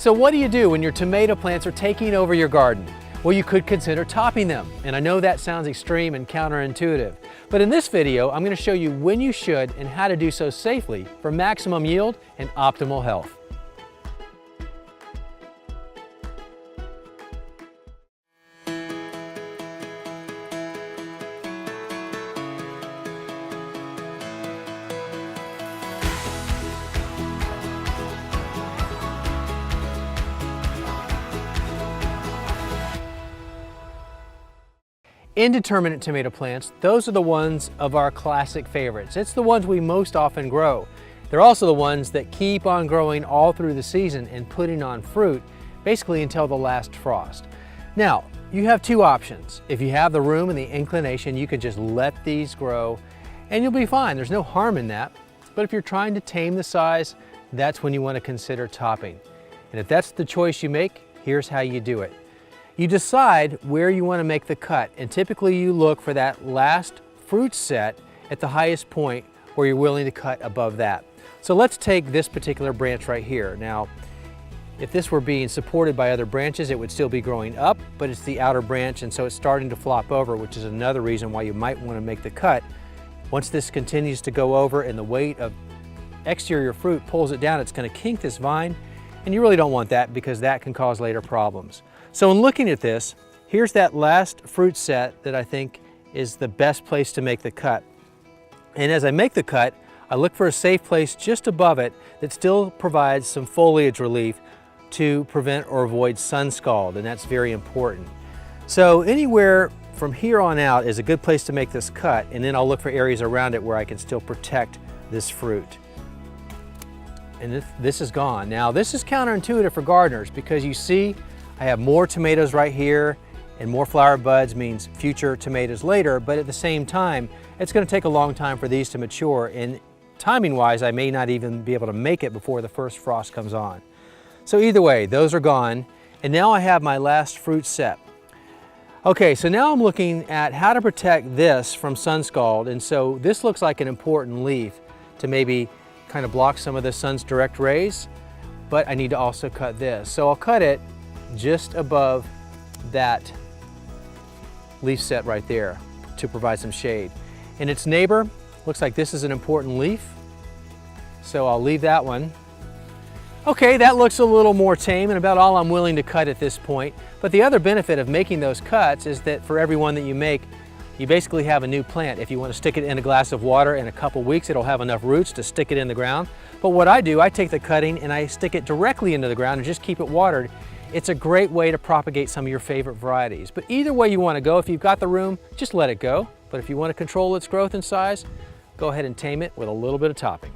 So what do you do when your tomato plants are taking over your garden? Well, you could consider topping them. And I know that sounds extreme and counterintuitive, but in this video, I'm going to show you when you should and how to do so safely for maximum yield and optimal health. Indeterminate tomato plants, those are the ones of our classic favorites. It's the ones we most often grow. They're also the ones that keep on growing all through the season and putting on fruit, basically until the last frost. Now, you have two options. If you have the room and the inclination, you can just let these grow and you'll be fine. There's no harm in that. But if you're trying to tame the size, that's when you want to consider topping. And if that's the choice you make, here's how you do it. You decide where you want to make the cut, and typically you look for that last fruit set at the highest point where you're willing to cut above that. So let's take this particular branch right here. Now, if this were being supported by other branches, it would still be growing up, but it's the outer branch, and so it's starting to flop over, which is another reason why you might want to make the cut. Once this continues to go over and the weight of exterior fruit pulls it down, it's going to kink this vine, and you really don't want that because that can cause later problems. So in looking at this, here's that last fruit set that I think is the best place to make the cut. And as I make the cut, I look for a safe place just above it that still provides some foliage relief to prevent or avoid sun scald, and that's very important. So anywhere from here on out is a good place to make this cut, and then I'll look for areas around it where I can still protect this fruit. And this is gone. Now this is counterintuitive for gardeners because you see I have more tomatoes right here, and more flower buds means future tomatoes later, but at the same time, it's going to take a long time for these to mature, and timing-wise, I may not even be able to make it before the first frost comes on. So either way, those are gone, and now I have my last fruit set. Okay, so now I'm looking at how to protect this from sun scald, and so this looks like an important leaf to maybe kind of block some of the sun's direct rays, but I need to also cut this. So I'll cut it just above that leaf set right there to provide some shade. And its neighbor, looks like this is an important leaf, so I'll leave that one. Okay, that looks a little more tame and about all I'm willing to cut at this point. But the other benefit of making those cuts is that for every one that you make, you basically have a new plant. If you want to stick it in a glass of water in a couple weeks, it'll have enough roots to stick it in the ground. But what I do, I take the cutting and I stick it directly into the ground and just keep it watered. It's a great way to propagate some of your favorite varieties. But either way you want to go, if you've got the room, just let it go. But if you want to control its growth and size, go ahead and tame it with a little bit of topping.